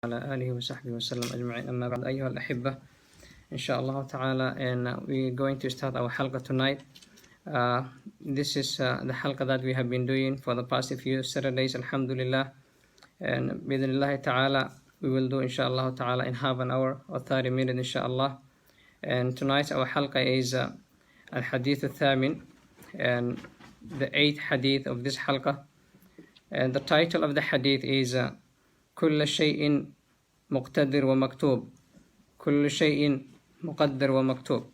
على آله وصحبه وسلم أجمعين أما بعد أيها الأحبة inshallah ta'ala and we're going to start our halqa tonight. This is the halqa that we have been doing for the past few Saturdays, alhamdulillah, and bidhnillah ta'ala we will do inshallah ta'ala in half an hour or 30 minutes inshallah. And tonight our halqa is al-hadith al-thamin, and the 8th hadith of this halqa, and the title of the hadith is كل شيء مقتدر ومكتوب. كل شيء مقدر ومكتوب.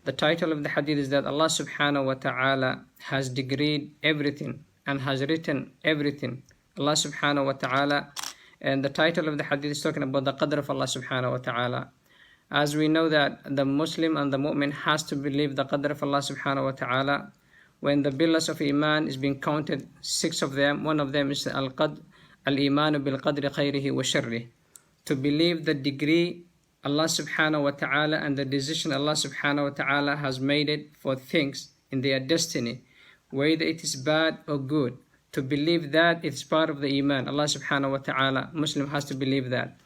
The title of the hadith is that Allah subhanahu wa ta'ala has decreed everything and has written everything. Allah subhanahu wa ta'ala, and the title of the hadith is talking about the qadr of Allah subhanahu wa ta'ala. As we know that the Muslim and the mu'min has to believe the qadr of Allah subhanahu wa ta'ala. When the pillars of Iman is being counted, 6 of them, one of them is al-qadr, al-imanu bil-qadri khayrihi wa sharrihi. To believe the degree Allah subhanahu wa ta'ala and the decision Allah subhanahu wa ta'ala has made it for things in their destiny, whether it is bad or good. To believe that it's part of the Iman. Allah subhanahu wa ta'ala, Muslim has to believe that.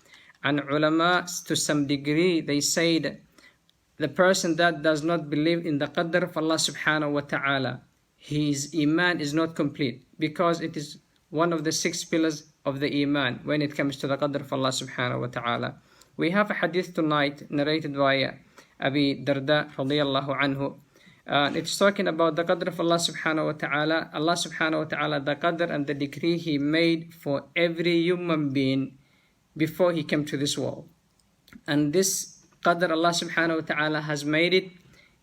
And ulama, to some degree, they said the person that does not believe in the qadr of Allah subhanahu wa ta'ala, his Iman is not complete, because it is one of the 6 pillars of the Iman when it comes to the qadr of Allah subhanahu wa ta'ala. We have a hadith tonight narrated by Abi Darda radiyallahu anhu. It's talking about the qadr of Allah subhanahu wa ta'ala. Allah subhanahu wa ta'ala, the qadr and the decree He made for every human being before he came to this world. And this qadr Allah subhanahu wa ta'ala has made it,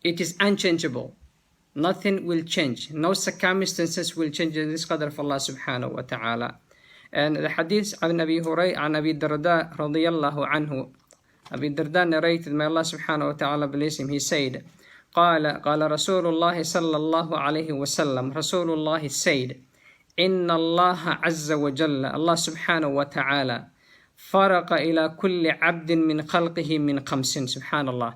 it is unchangeable. Nothing will change. No circumstances will change in this qadr of Allah subhanahu wa ta'ala. And the hadith عن أبي هريرة عن أبي الدرداء رضي الله عنه. Abi Darda narrated, may Allah subhanahu wa ta'ala bless him, he said, قال رسول الله صلى الله عليه وسلم, Rasulullah said, إن الله عز وجل, Allah subhanahu wa ta'ala, فرق إلى كل عبد من خلقه من 5. Subhanallah.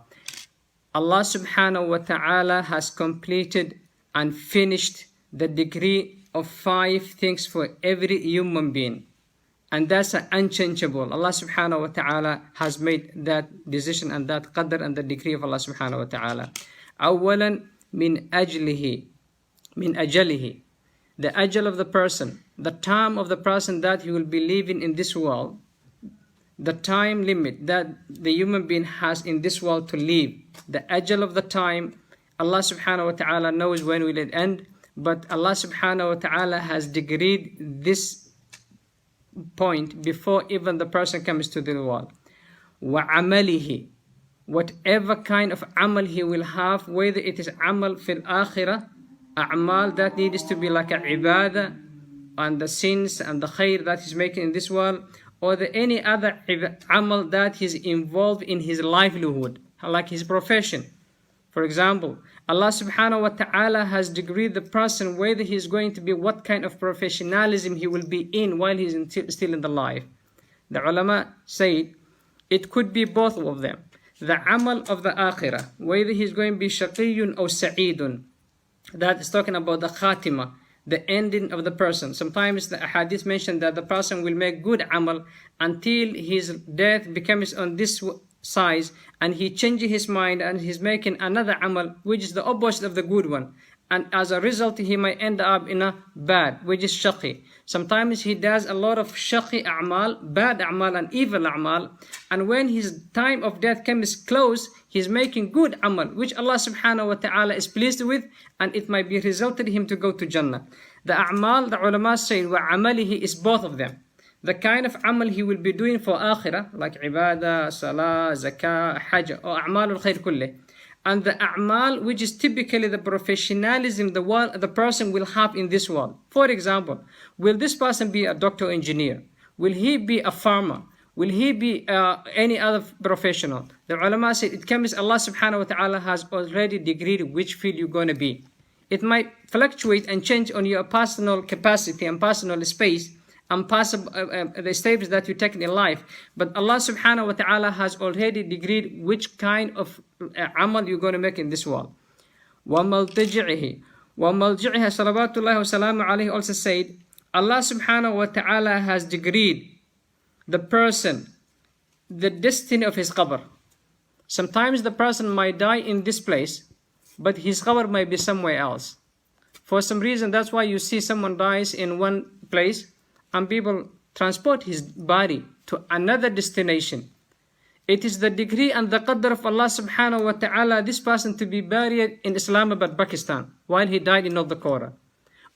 Allah subhanahu wa ta'ala has completed and finished the decree of 5 things for every human being, and that's unchangeable. Allah subhanahu wa ta'ala has made that decision and that qadr and the decree of Allah subhanahu wa ta'ala. أولا من أجله, من أجله, the ajal of the person, the time of the person that he will be living in this world, the time limit that the human being has in this world to live, the ajal of the time, Allah subhanahu wa ta'ala knows when will it end, but Allah subhanahu wa ta'ala has decreed this point before even the person comes to the world. وَعَمَلِهِ, whatever kind of amal he will have, whether it is amal fil akhirah, a'mal that needs to be like a ibadah, and the sins and the khair that he's making in this world, or any other amal that he's involved in his livelihood, like his profession. For example, Allah subhanahu wa ta'ala has decreed the person whether he is going to be, what kind of professionalism he will be in while he is still in the life. The ulama say it could be both of them. The amal of the akhirah, whether he is going to be shaqiyun or sa'idun, that is talking about the khatima, the ending of the person. Sometimes the hadith mentioned that the person will make good amal until his death becomes on this size, and he changes his mind and he's making another amal which is the opposite of the good one, and as a result he might end up in a bad, which is shaqi. Sometimes he does a lot of shaqi a'mal, bad a'mal and evil a'mal, and when his time of death comes close, he's making good amal which Allah subhanahu wa ta'ala is pleased with, and it might be resulted him to go to Jannah. The a'mal, the ulama say, wa amalihi, is both of them. The kind of amal he will be doing for akhirah, like ibadah, salah, zakah, hajj, or a'malul khair kullih. And the a'mal which is typically the professionalism the person will have in this world. For example, will this person be a doctor or engineer? Will he be a farmer? Will he be any other professional? The ulama said it comes, Allah subhanahu wa ta'ala has already decreed which field you're going to be. It might fluctuate and change on your personal capacity and personal space, and the steps that you take in life, but Allah subhanahu wa ta'ala has already decreed which kind of amal you're going to make in this world. وَمَلْتَجِعِهِ salawatullahi wa salamu alayhi also said, Allah subhanahu wa ta'ala has decreed the person, the destiny of his qabr. Sometimes the person might die in this place, but his qabr might be somewhere else. For some reason, that's why you see someone dies in one place and people transport his body to another destination. It is the degree and the qadr of Allah subhanahu wa ta'ala this person to be buried in Islamabad, Pakistan, while he died in North Dakota.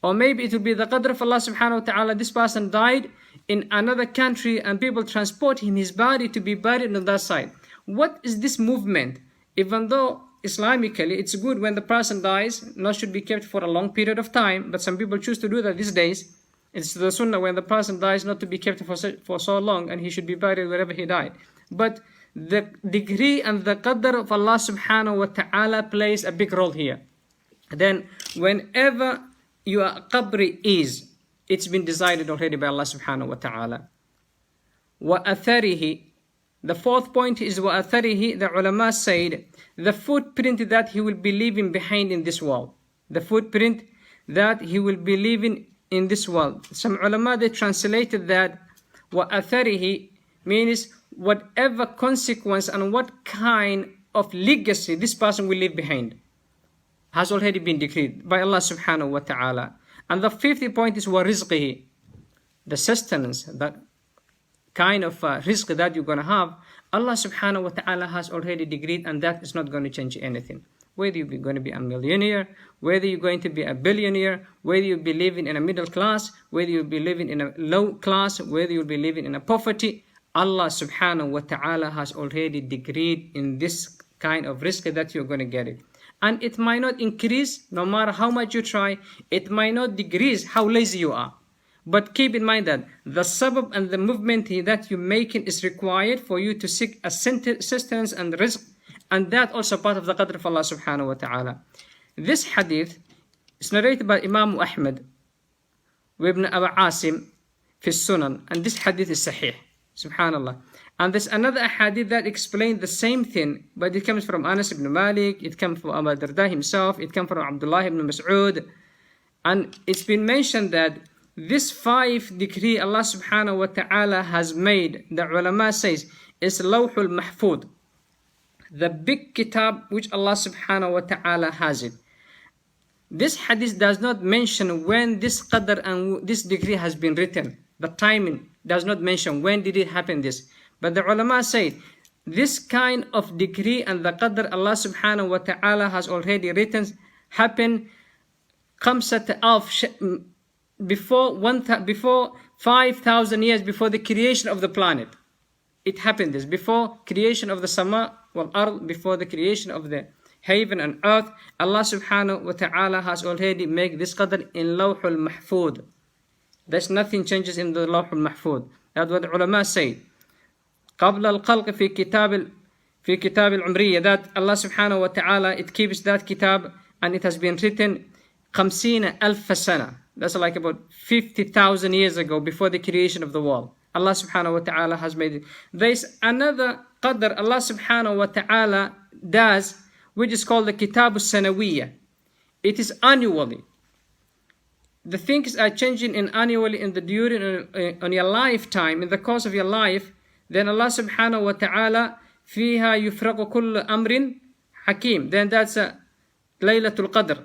Or maybe it will be the qadr of Allah subhanahu wa ta'ala this person died in another country and people transport him, his body, to be buried on that side. What is this movement? Even though Islamically it's good when the person dies, not should be kept for a long period of time, but some people choose to do that these days. It's the sunnah when the person dies not to be kept for so long, and he should be buried wherever he died. But the degree and the qadr of Allah subhanahu wa ta'ala plays a big role here. Then whenever your qabri is, it's been decided already by Allah subhanahu wa ta'ala. Wa atharihi. The fourth point is wa atharihi. The ulama said the footprint that he will be leaving behind in this world. The footprint that he will be leaving in this world. Some ulama, they translated that wa atharihi means whatever consequence and what kind of legacy this person will leave behind has already been decreed by Allah subhanahu wa ta'ala. And the fifth point is wa rizqihi, the sustenance, the kind of rizq that you're going to have, Allah subhanahu wa ta'ala has already decreed, and that is not going to change anything. Whether you're going to be a millionaire, whether you're going to be a billionaire, whether you'll be living in a middle class, whether you'll be living in a low class, whether you'll be living in a poverty, Allah subhanahu wa ta'ala has already decreed in this kind of rizq that you're going to get it. And it might not increase no matter how much you try. It might not decrease how lazy you are. But keep in mind that the sabab and the movement that you're making is required for you to seek a sustenance and rizq. And that also part of the qadr of Allah subhanahu wa ta'ala. This hadith is narrated by Imam Ahmad ibn Abu Asim fi Sunan. And this hadith is sahih. Subhanallah. And there's another hadith that explains the same thing, but it comes from Anas ibn Malik, it comes from Abu Darda himself, it comes from Abdullah ibn Mas'ud. And it's been mentioned that this 5 decree Allah subhanahu wa ta'ala has made, the ulama says, is Lawhul Mahfud, the big kitab which Allah subhanahu wa ta'ala has it. This hadith does not mention when this qadr and this decree has been written. The timing does not mention when did it happen this. But the ulama say this kind of decree and the qadr Allah subhanahu wa ta'ala has already written happened before 5,000 years before the creation of the planet. It happened this before creation of the sama wal ard, before the creation of the heaven and earth. Allah subhanahu wa ta'ala has already made this qadr in Lawhul Mahfud. There's nothing changes in the Lawhul Mahfud. That's what the ulama say. قبل الخلق في كتاب العمرية, that Allah subhanahu wa ta'ala, it keeps that kitab and it has been written 50,000 سنة. That's like about 50,000 years ago before the creation of the world. Allah subhanahu wa ta'ala has made it. There's another qadr Allah subhanahu wa ta'ala does, which is called the Kitab al-Sanawiyya. It is annually. The things are changing in annually in the during on your lifetime, in the course of your life. Then Allah subhanahu wa ta'ala فيها يفرق كل أمر حكيم. Then that's Laylatul Qadr.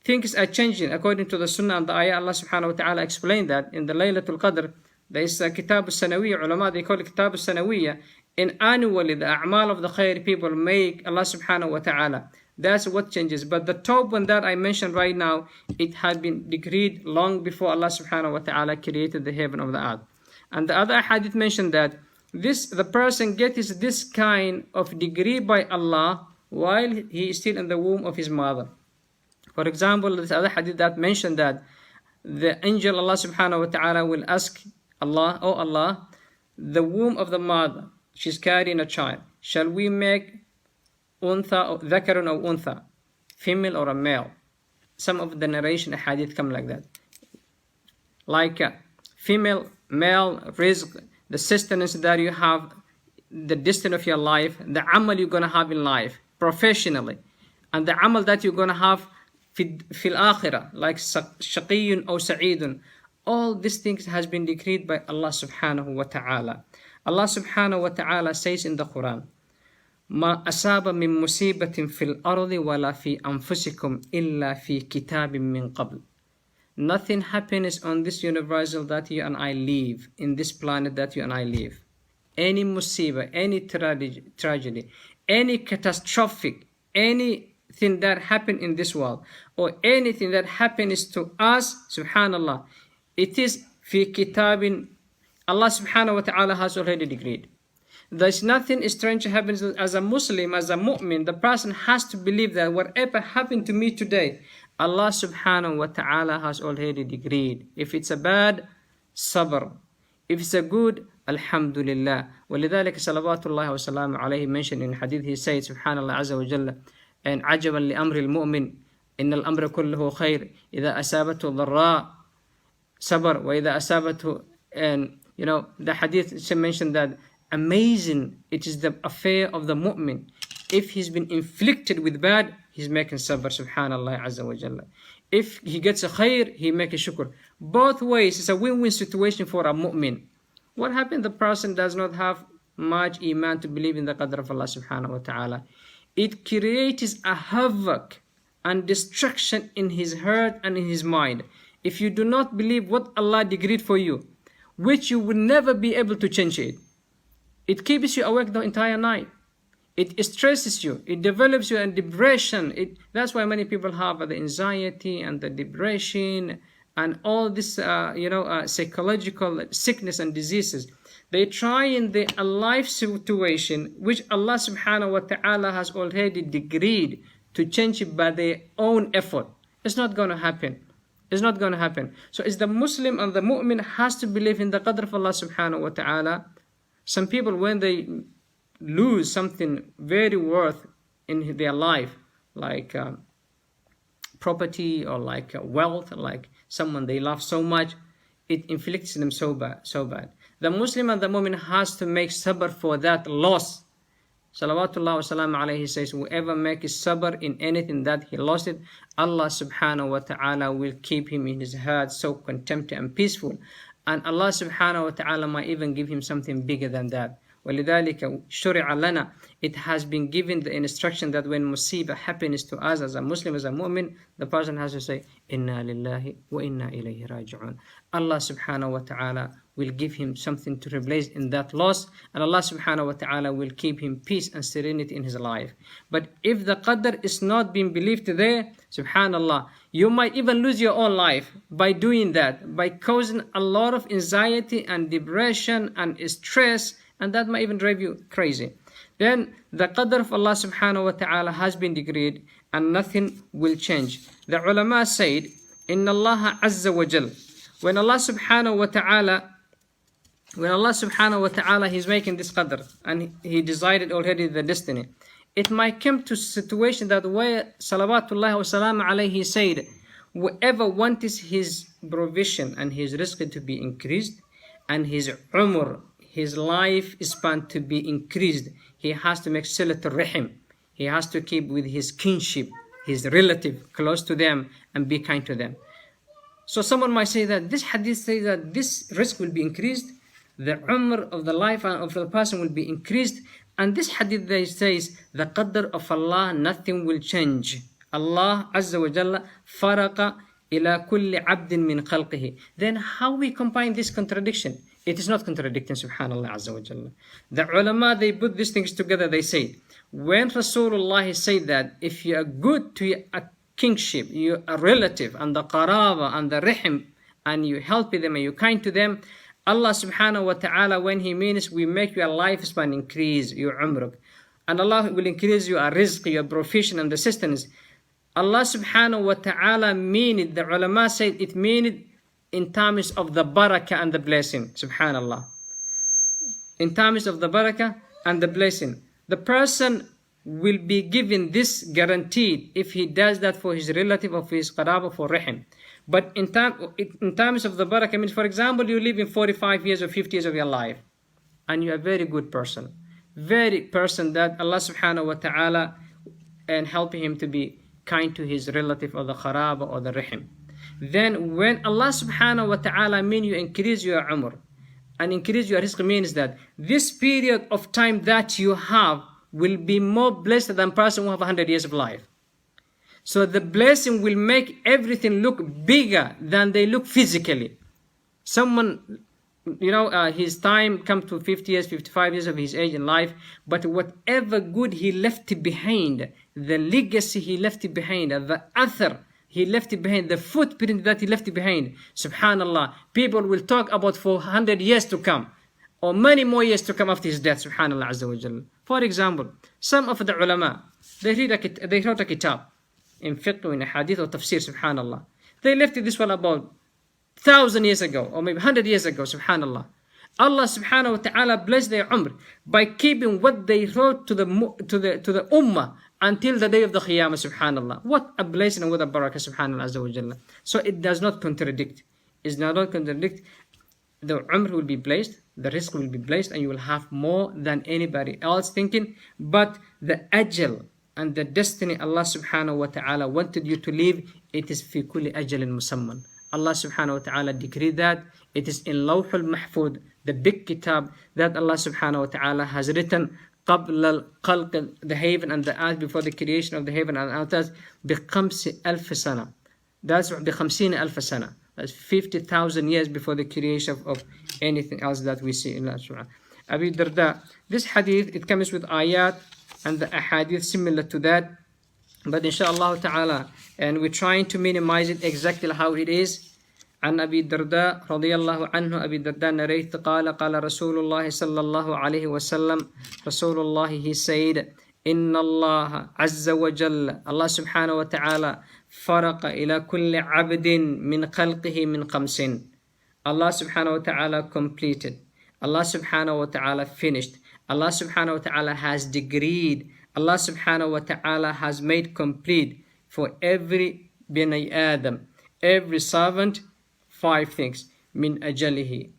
Things are changing according to the Sunnah and the Ayah. Allah subhanahu wa ta'ala explained that in the Laylatul Qadr. There is a Kitab al-Sanawiyya. Ulama, they call it Kitab al-Sanawiyya. In annually the a'mal of the khair people make Allah subhanahu wa ta'ala. That's what changes. But the top one that I mentioned right now, it had been decreed long before Allah subhanahu wa ta'ala created the heaven of the earth. And the other hadith mentioned that the person gets this kind of degree by Allah while he is still in the womb of his mother. For example, this other hadith that mentioned that the angel Allah subhanahu wa ta'ala will ask Allah, "Oh Allah, the womb of the mother, she's carrying a child. Shall we make untha or dhakarun or untha, female or a male?" Some of the narration hadith come like that. Like female, male, rizq, the sustenance that you have, the distance of your life, the amal you're going to have in life, professionally, and the amal that you're going to have fil akhirah, like shaqiyun or sa'idun, All these things has been decreed by Allah subhanahu wa ta'ala. Allah subhanahu wa ta'ala says in the Quran, ما أصاب من مصيبة في الأرض ولا في أنفسكم إلا في كتاب من قبل. Nothing happens on this universal that you and I live, in this planet that you and I live. Any musibah, any tragedy, any catastrophic, anything that happened in this world, or anything that happens to us, subhanallah, it is fi kitabin. Allah subhanahu wa ta'ala has already decreed. There's nothing strange happens as a Muslim, as a mu'min. The person has to believe that whatever happened to me today, Allah subhanahu wa ta'ala has already decreed. If it's a bad, sabr. If it's a good, alhamdulillah. ولذلك صلوات الله وسلامه عليه mentioned in hadith, he said, subhanallah azza wa jalla, and عجبا لأمر المؤمن إن الأمر كله خير إذا أصابته ضراء صبر وإذا أصابته, and you know, the hadith mentioned that amazing it is the affair of the mu'min. If he's been inflicted with bad, he's making sabr, subhanallah azza wa jalla. If he gets a khair, he makes a shukr. Both ways, it's a win-win situation for a mu'min. What happened? The person does not have much iman to believe in the qadr of Allah subhanahu wa ta'ala. It creates a havoc and destruction in his heart and in his mind. If you do not believe what Allah decreed for you, which you will never be able to change it, it keeps you awake the entire night. It stresses you. It develops you in depression. That's why many people have the anxiety and the depression and all this, psychological sickness and diseases. They try in the life situation, which Allah subhanahu wa ta'ala has already decreed, to change it by their own effort. It's not going to happen. It's not going to happen. So it's the Muslim and the mu'min has to believe in the qadr of Allah subhanahu wa ta'ala. Some people, when they lose something very worth in their life, like property or like wealth, like someone they love so much, it inflicts them so bad. The Muslim and the mu'min has to make sabr for that loss. Salawatullah wa salam alayhi says, whoever makes sabr in anything that he lost it, Allah subhanahu wa ta'ala will keep him in his heart so content and peaceful. And Allah subhanahu wa ta'ala might even give him something bigger than that. وَلِذَلِكَ شُرِعَ لَنَا. It has been given the instruction that when musibah happens to us as a Muslim, as a mu'min, the person has to say, إِنَّا لِلَّهِ وَإِنَّا إِلَيْهِ راجعون. Allah subhanahu wa ta'ala will give him something to replace in that loss, and Allah subhanahu wa ta'ala will keep him peace and serenity in his life. But if the qadr is not being believed there, subhanallah, you might even lose your own life by doing that, by causing a lot of anxiety and depression and stress, and that might even drive you crazy. Then the qadr of Allah subhanahu wa ta'ala has been decreed and nothing will change. The ulama said, Inna Allah azza wa jal. When Allah subhanahu wa ta'ala He's making this qadr and He decided already the destiny, it might come to a situation that where salawatullah wa salam alayhi said, whoever wants his provision and his rizq to be increased and his umr, his life span to be increased, he has to make silatul rahim. He has to keep with his kinship, his relative, close to them and be kind to them. So someone might say that this hadith says that this risk will be increased, the umr of the life of the person will be increased, and this hadith that says the qadr of Allah, nothing will change. Allah azza wa jalla faraqa ila kulli abdin min khalqihi. Then how we combine this contradiction? It is not contradicting, subhanallah azza wa jalla. The ulama, they put these things together. They say, when Rasulullah said that if you are good to a kingship, you are a relative, and the qaraba and the rahim, and you help them and you kind to them, Allah subhanahu wa ta'ala, when He means we make your lifespan increase, your umruk, and Allah will increase your rizq, your provision and the sustenance. Allah subhanahu wa ta'ala mean it, the ulama said it mean it in terms of the barakah and the blessing, subhanallah. In terms of the barakah and the blessing. The person will be given this guaranteed if he does that for his relative or for his qaraba, for rahim. But in terms of the barakah, means for example, you live in 45 years or 50 years of your life, and you're a very good person. Very person that Allah subhanahu wa ta'ala and help him to be kind to his relative or the qaraba or the rahim. Then when Allah subhanahu wa ta'ala mean you increase your umr and increase your rizq, means that this period of time that you have will be more blessed than person who have 100 years of life. So the blessing will make everything look bigger than they look physically. Someone, his time come to 50 years, 55 years of his age in life, but whatever good he left behind, the legacy he left behind, the athar he left behind, the footprint that he left behind, subhanallah, people will talk about for 100 years to come, or many more years to come after his death, subhanallah azza wa jalla. For example, some of the ulama, they wrote a kitab in fiqh, in hadith or tafsir, subhanallah. They left this one about 1,000 years ago, or maybe 100 years ago, subhanallah. Allah subhanahu wa ta'ala blessed their umr by keeping what they wrote to the ummah until the day of the Qiyamah, subhanallah. What a blessing and what a barakah, subhanallah azza wa jalla. So it does not contradict. It does not contradict. The umr will be blessed, the rizq will be blessed, and you will have more than anybody else thinking. But the ajal and the destiny Allah subhanahu wa ta'ala wanted you to live, it is fi kulli ajalin musamman. Allah subhanahu wa ta'ala decreed that. It is in Lawh al-Mahfud, the big kitab that Allah subhanahu wa ta'ala has written قبل الخلق, the heaven and the earth, before the creation of the heaven and the earth, ب50,000 سنة. That's ب50,000 سنة. That's 50,000 years before the creation of anything else that we see in Allah subhanahu. Abi Darda, this hadith, it comes with ayat and the ahadith similar to that, but inshallah ta'ala, and we're trying to minimize it exactly how it is. عن أبي الدرداء رضي الله عنه, أبي الدرداء narrates, قال رسول الله صلى الله عليه وسلم, Rasulullah, he said, إن الله عز وجل, Allah subhanahu wa ta'ala, فرق إلى كل عبد من خلقه من خمس. Allah subhanahu wa ta'ala completed, Allah subhanahu wa ta'ala finished, Allah subhanahu wa ta'ala has decreed, Allah subhanahu wa ta'ala has made complete for every bani Adam, every servant, 5 things. Min ajalihi,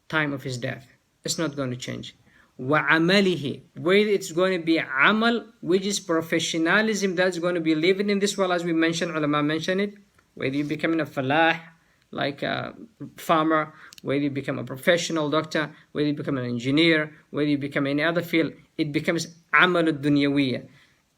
time of his death. It's not going to change. Wa amalihi, whether it's going to be amal, which is professionalism that's going to be living in this world, as we mentioned, ulama mentioned it, whether you become a falah, like a farmer, whether you become a professional doctor, whether you become an engineer, whether you become any other field, it becomes amal al-dunyawiyya.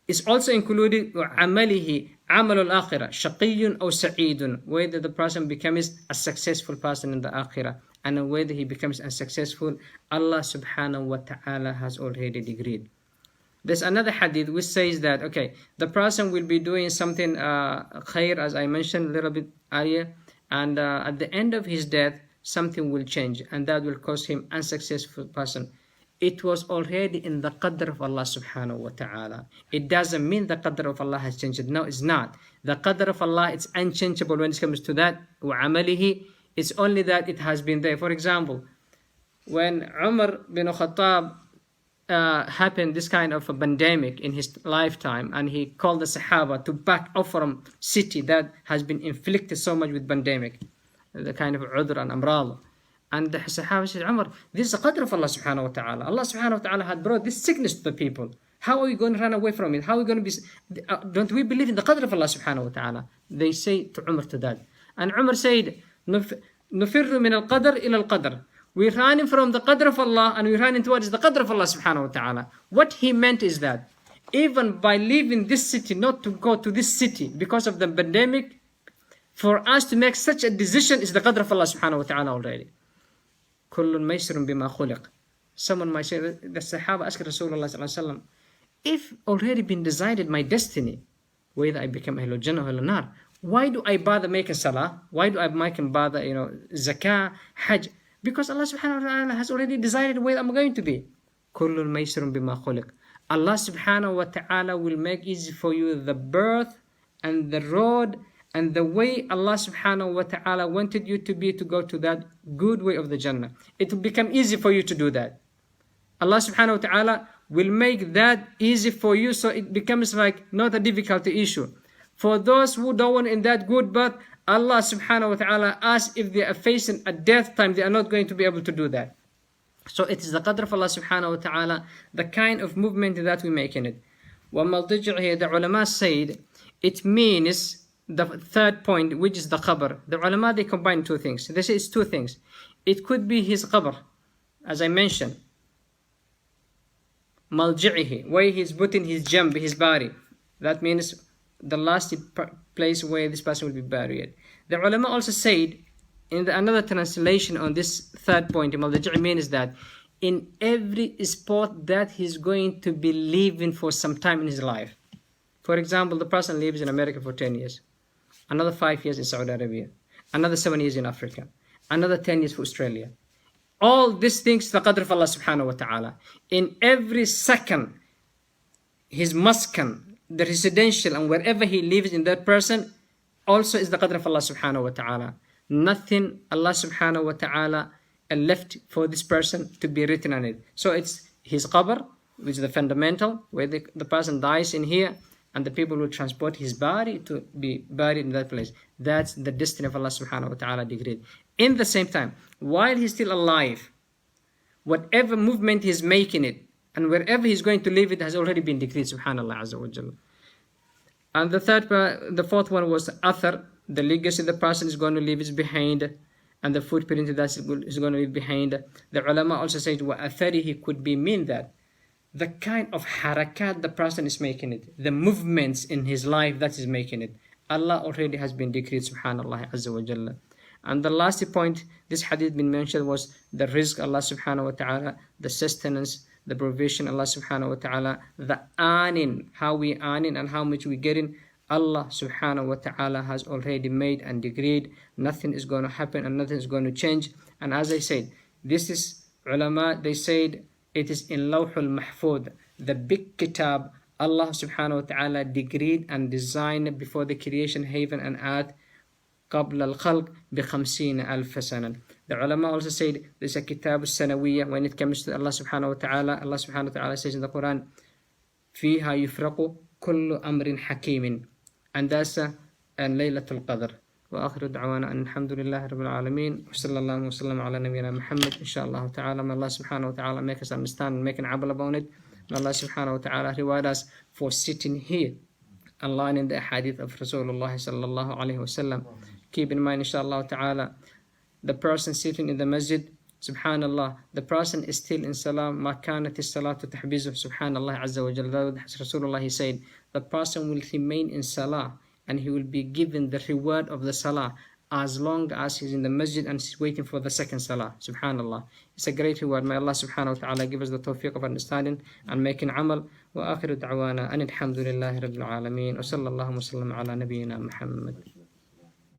It's also included amalihi, amal al-akhirah, shaqiyun or sa'idun, whether the person becomes a successful person in the akhirah, and whether he becomes unsuccessful, Allah subhanahu wa ta'ala has already decreed. There's another hadith which says that, okay, the person will be doing something khair, as I mentioned a little bit earlier, and at the end of his death, something will change, and that will cause him unsuccessful person. It was already in the qadr of Allah subhanahu wa ta'ala. It doesn't mean the qadr of Allah has changed. No, it's not. The qadr of Allah, it's unchangeable when it comes to that. وَعَمَلِهِ, it's only that it has been there. For example, when Umar bin Khattab happened this kind of a pandemic in his lifetime, and he called the Sahaba to back off from city that has been inflicted so much with pandemic, the kind of udhr and amrad. And the Sahaba said, Umar, this is a qadr of Allah subhanahu wa ta'ala. Allah subhanahu wa ta'ala had brought this sickness to the people. How are we going to run away from it? How are we going to be... don't we believe in the qadr of Allah subhanahu wa ta'ala? They say to Umar to that. And Umar said, نفر من القدر إلى القدر. We're running from the qadr of Allah and we're running towards the qadr of Allah subhanahu wa ta'ala. What he meant is that even by leaving this city, not to go to this city because of the pandemic, for us to make such a decision is the qadr of Allah subhanahu wa ta'ala already. كل ميسر بما خلق. Someone might say, the Sahaba asked Rasulullah sallallahu alaihi wasallam, if already been decided my destiny, whether I become Ahlul Jannah or Ahlul Nar, why do I bother making salah? Why do I bother, zakah, hajj? Because Allah subhanahu wa ta'ala has already decided where I'm going to be. كل ميسر بما خلق. Allah subhanahu wa ta'ala will make easy for you the birth and the road and the way Allah subhanahu wa ta'ala wanted you to be, to go to that good way of the Jannah. It will become easy for you to do that. Allah subhanahu wa ta'ala will make that easy for you, so it becomes like not a difficulty issue. For those who don't want in that good birth, Allah subhanahu wa ta'ala asks if they are facing a death time, they are not going to be able to do that. So it is the qadr of Allah subhanahu wa ta'ala, the kind of movement that we make in it. وَمَلْضِجِعِهِ, the ulama said, it means the third point, which is the qabr, the ulama, they combine two things. They say it's two things. It could be his qabr, as I mentioned, malji'ihi, where he's putting his jamb, his body. That means the last place where this person will be buried. The ulama also said, in another translation on this third point, malji'i means that in every spot that he's going to be living for some time in his life. For example, the person lives in America for 10 years, another 5 years in Saudi Arabia, another 7 years in Africa, another 10 years for Australia. All these things, the qadr of Allah subhanahu wa ta'ala. In every second, his maskan, the residential, and wherever he lives in that person, also is the qadr of Allah subhanahu wa ta'ala. Nothing Allah subhanahu wa ta'ala left for this person to be written on it. So it's his qabr, which is the fundamental, where the person dies in here, and the people will transport his body to be buried in that place. That's the destiny of Allah subhanahu wa ta'ala decreed. In the same time, while he's still alive, whatever movement he's making it, and wherever he's going to live, it has already been decreed, subhanallah azza wa jalla. And the fourth one was athar, the legacy the person is going to leave is behind, and the footprint that is going to leave behind. The ulama also said, wa atharihi could be mean that the kind of harakat the person is making it, the movements in his life that is making it, Allah already has been decreed, subhanallah azza wa jalla. And the last point this hadith been mentioned was the rizq, Allah subhanahu wa ta'ala, the sustenance, the provision, Allah subhanahu wa ta'ala, the earning, how we earning and how much we getting, Allah subhanahu wa ta'ala has already made and decreed. Nothing is going to happen and nothing is going to change. And as I said, this is ulama, they said it is in Lawhul Mahfud, the big kitab Allah subhanahu wa ta'ala decreed and designed before the creation heaven and earth, قبل الخلق ب50,000 سنة. The ulama also said there's a kitab al-sanawiyya when it comes to Allah subhanahu wa ta'ala. Allah subhanahu wa ta'ala says in the Quran, فيها يفرق كل أمر حكيم, and that's ليلة القدر. وآخر دعوانا أن الحمد لله رب العالمين وصلى الله وسلم على نبينا Muhammad. Inshallah ta'ala, may Allah subhanahu wa ta'ala make us understand and make an amal about it. May Allah subhanahu wa ta'ala reward us for sitting here and learning the hadith of Rasulullah sallallahu alayhi wa sallam. Keep in mind, inshallah ta'ala, the person sitting in the masjid, subhanallah, the person is still in salah, ma kanat as-salatu tahbizu, subhanallah azza wa jalla. Rasulullah, he said, the person will remain in salah and he will be given the reward of the salah as long as he's in the masjid and he's waiting for the second salah, subhanallah. It's a great reward. May Allah subhanahu wa ta'ala give us the tawfiq of understanding and making amal. Wa akhiru da'wana an alhamdulillahi rabbil alameen wa sallallahu wa sallam ala nabiyyina Muhammad.